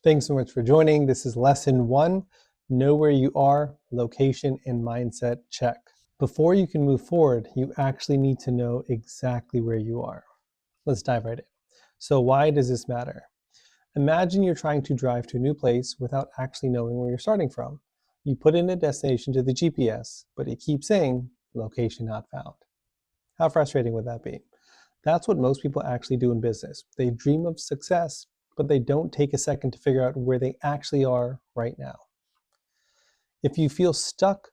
Thanks so much for joining. This is lesson 1, know where you are, location and mindset check. Before you can move forward, you actually need to know exactly where you are. Let's dive right in. So why does this matter? Imagine you're trying to drive to a new place without actually knowing where you're starting from. You put in a destination to the GPS, but it keeps saying, location not found. How frustrating would that be? That's what most people actually do in business. They dream of success, but they don't take a second to figure out where they actually are right now. If you feel stuck,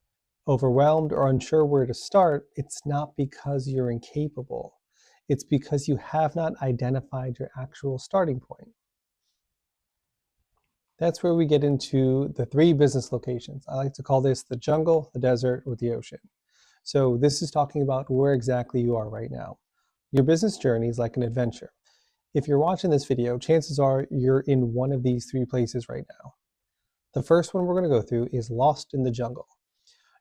overwhelmed, or unsure where to start, it's not because you're incapable. It's because you have not identified your actual starting point. That's where we get into the 3 business locations. I like to call this the jungle, the desert, or the ocean. So this is talking about where exactly you are right now. Your business journey is like an adventure. If you're watching this video, chances are you're in one of these 3 places right now. The first one we're going to go through is lost in the jungle.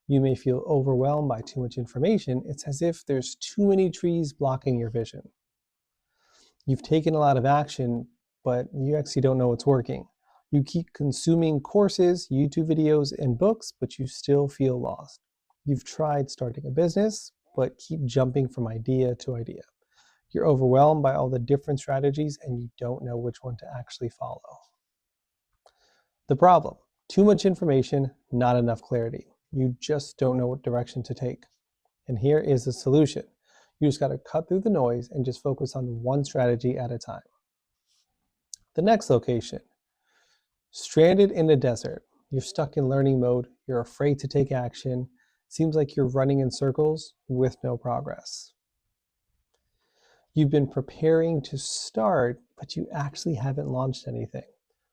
You may feel overwhelmed by too much information. It's as if there's too many trees blocking your vision. You've taken a lot of action, but you actually don't know what's working. You keep consuming courses, YouTube videos, and books, but you still feel lost. You've tried starting a business, but keep jumping from idea to idea. You're overwhelmed by all the different strategies and you don't know which one to actually follow. The problem: too much information, not enough clarity. You just don't know what direction to take. And here is the solution. You just got to cut through the noise and just focus on one strategy at a time. The next location: stranded in the desert. You're stuck in learning mode. You're afraid to take action. Seems like you're running in circles with no progress. You've been preparing to start, but you actually haven't launched anything.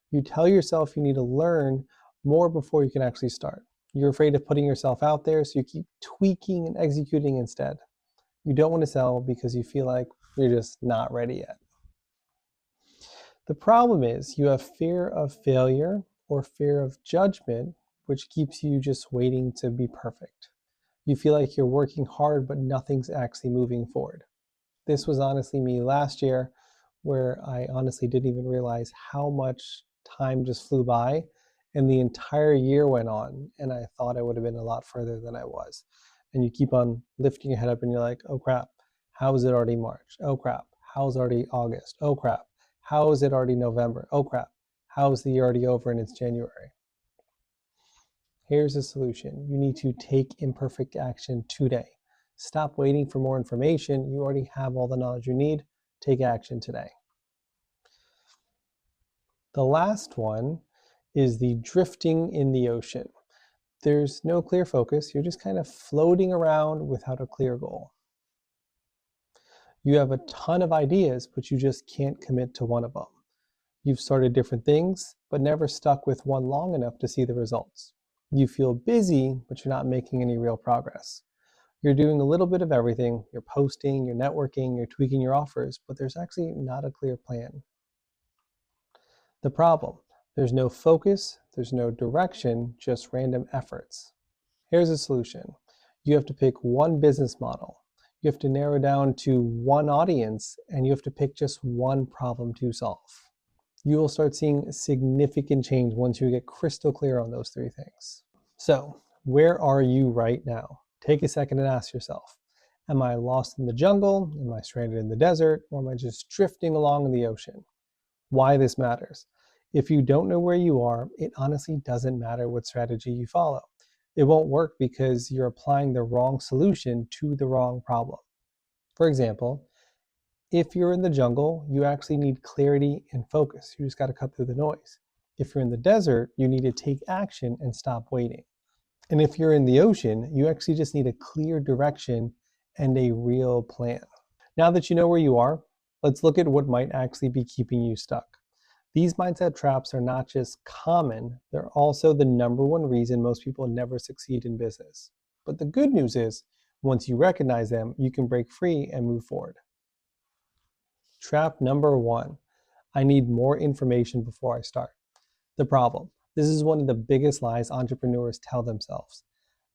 You tell yourself you need to learn more before you can actually start. You're afraid of putting yourself out there, so you keep tweaking and executing instead. You don't want to sell because you feel like you're just not ready yet. The problem is you have fear of failure or fear of judgment, which keeps you just waiting to be perfect. You feel like you're working hard, but nothing's actually moving forward. This was honestly me last year, where I honestly didn't even realize how much time just flew by and the entire year went on, and I thought I would have been a lot further than I was. And you keep on lifting your head up and you're like, oh crap, how is it already March? Oh crap, how is it already August? Oh crap, how is it already November? Oh crap, how is the year already over and it's January? Here's the solution. You need to take imperfect action today. Stop waiting for more information. You already have all the knowledge you need. Take action today. The last one is the drifting in the ocean. There's no clear focus. You're just kind of floating around without a clear goal. You have a ton of ideas, but you just can't commit to one of them. You've started different things, but never stuck with one long enough to see the results. You feel busy, but you're not making any real progress. You're doing a little bit of everything. You're posting, you're networking, you're tweaking your offers, but there's actually not a clear plan. The problem: there's no focus, there's no direction, just random efforts. Here's a solution. You have to pick one business model. You have to narrow down to one audience, and you have to pick just one problem to solve. You will start seeing significant change once you get crystal clear on those 3 things. So, where are you right now? Take a second and ask yourself, am I lost in the jungle? Am I stranded in the desert? Or am I just drifting along in the ocean? Why this matters: if you don't know where you are, it honestly doesn't matter what strategy you follow. It won't work because you're applying the wrong solution to the wrong problem. For example, if you're in the jungle, you actually need clarity and focus. You just got to cut through the noise. If you're in the desert, you need to take action and stop waiting. And if you're in the ocean, you actually just need a clear direction and a real plan. Now that you know where you are, let's look at what might actually be keeping you stuck. These mindset traps are not just common, they're also the #1 reason most people never succeed in business. But the good news is, once you recognize them, you can break free and move forward. Trap #1: I need more information before I start. The problem: this is one of the biggest lies entrepreneurs tell themselves.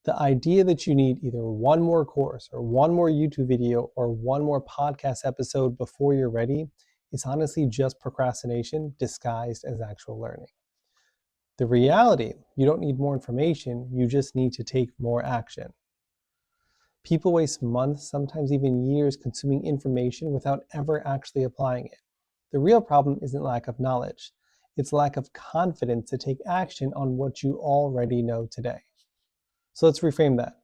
The idea that you need either one more course or one more YouTube video or one more podcast episode before you're ready is honestly just procrastination disguised as actual learning. The reality, you don't need more information, you just need to take more action. People waste months, sometimes even years, consuming information without ever actually applying it. The real problem isn't lack of knowledge, it's lack of confidence to take action on what you already know today. So let's reframe that.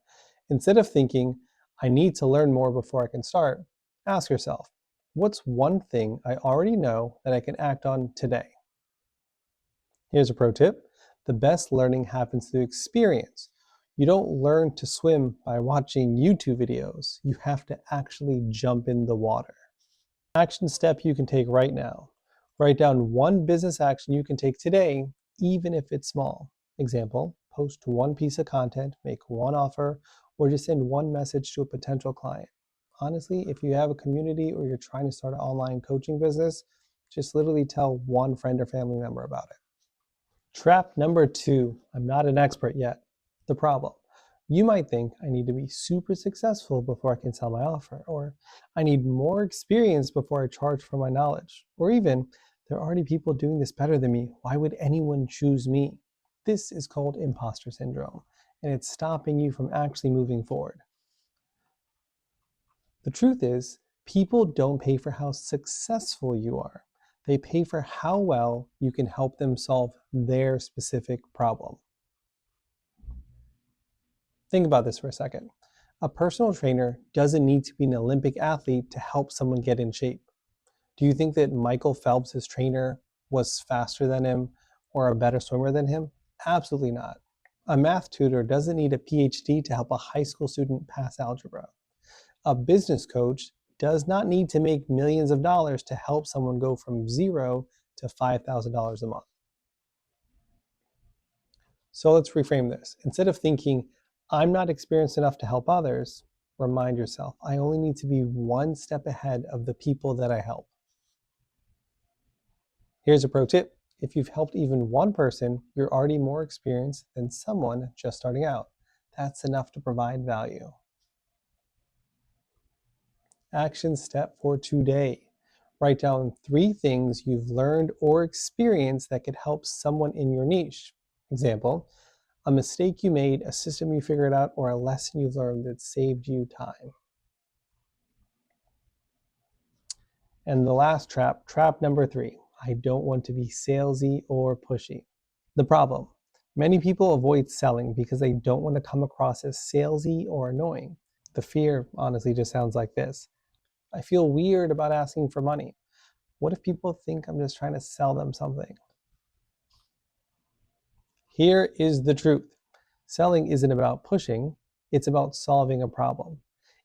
Instead of thinking, I need to learn more before I can start, ask yourself, what's one thing I already know that I can act on today? Here's a pro tip. The best learning happens through experience. You don't learn to swim by watching YouTube videos. You have to actually jump in the water. Action step you can take right now. Write down one business action you can take today, even if it's small. Example, post one piece of content, make one offer, or just send one message to a potential client. Honestly, if you have a community or you're trying to start an online coaching business, just literally tell one friend or family member about it. Trap number 2, I'm not an expert yet. The problem. You might think I need to be super successful before I can sell my offer, or I need more experience before I charge for my knowledge, or even there are already people doing this better than me. Why would anyone choose me? This is called imposter syndrome, and it's stopping you from actually moving forward. The truth is, people don't pay for how successful you are. They pay for how well you can help them solve their specific problem. Think about this for a second. A personal trainer doesn't need to be an Olympic athlete to help someone get in shape. Do you think that Michael Phelps, his trainer, was faster than him or a better swimmer than him? Absolutely not. A math tutor doesn't need a PhD to help a high school student pass algebra. A business coach does not need to make millions of dollars to help someone go from zero to $5,000 a month. So let's reframe this. Instead of thinking, I'm not experienced enough to help others, remind yourself, I only need to be one step ahead of the people that I help. Here's a pro tip. If you've helped even one person, you're already more experienced than someone just starting out. That's enough to provide value. Action step for today. Write down 3 things you've learned or experienced that could help someone in your niche. Example, a mistake you made, a system you figured out, or a lesson you've learned that saved you time. And the last trap, trap number 3, I don't want to be salesy or pushy. The problem, many people avoid selling because they don't want to come across as salesy or annoying. The fear honestly just sounds like this. I feel weird about asking for money. What if people think I'm just trying to sell them something? Here is the truth. Selling isn't about pushing, it's about solving a problem.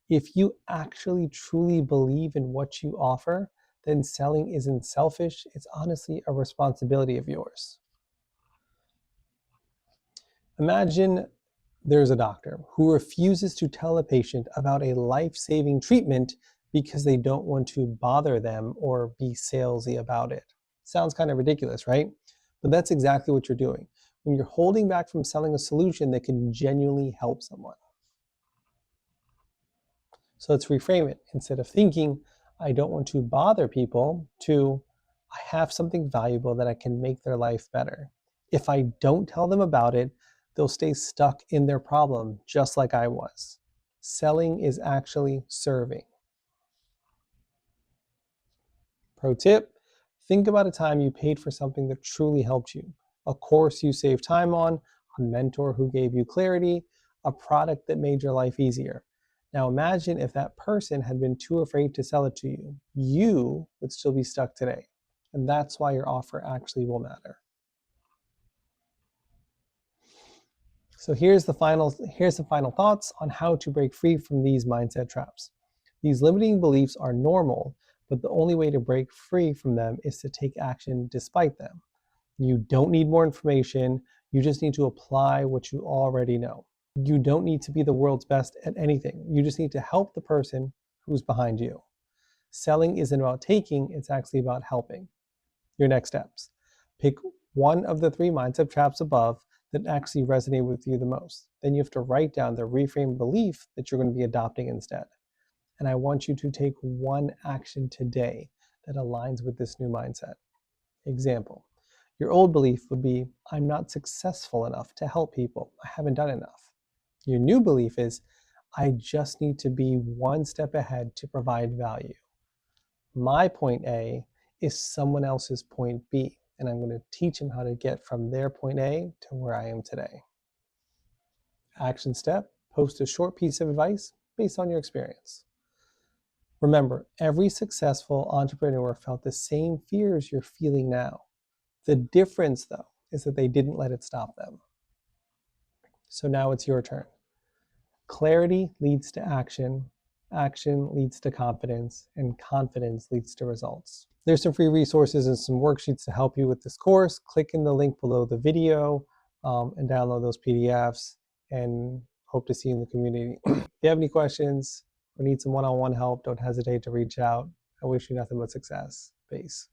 If you actually truly believe in what you offer, then selling isn't selfish, it's honestly a responsibility of yours. Imagine there's a doctor who refuses to tell a patient about a life-saving treatment because they don't want to bother them or be salesy about it. Sounds kind of ridiculous, right? But that's exactly what you're doing when you're holding back from selling a solution that can genuinely help someone. So let's reframe it. Instead of thinking, I don't want to bother people, to, I have something valuable that I can make their life better. If I don't tell them about it, they'll stay stuck in their problem, just like I was. Selling is actually serving. Pro tip, think about a time you paid for something that truly helped you. A course you saved time on, a mentor who gave you clarity, a product that made your life easier. Now imagine if that person had been too afraid to sell it to you. You would still be stuck today. And that's why your offer actually will matter. So here's the final thoughts on how to break free from these mindset traps. These limiting beliefs are normal, but the only way to break free from them is to take action despite them. You don't need more information, you just need to apply what you already know. You don't need to be the world's best at anything. You just need to help the person who's behind you. Selling isn't about taking, it's actually about helping. Your next steps. Pick one of the 3 mindset traps above that actually resonate with you the most. Then you have to write down the reframe belief that you're going to be adopting instead. And I want you to take one action today. that aligns with this new mindset. Example, your old belief would be, I'm not successful enough to help people. I haven't done enough. Your new belief is, I just need to be one step ahead to provide value. My point A is someone else's point B, and I'm going to teach them how to get from their point A to where I am today. Action step, post a short piece of advice based on your experience. Remember, every successful entrepreneur felt the same fears you're feeling now. The difference, though, is that they didn't let it stop them. So now it's your turn. Clarity leads to action, action leads to confidence, and confidence leads to results. There's some free resources and some worksheets to help you with this course. Click in the link below the video and download those PDFs, and hope to see you in the community. If you have any questions or need some one-on-one help, don't hesitate to reach out. I wish you nothing but success. Peace.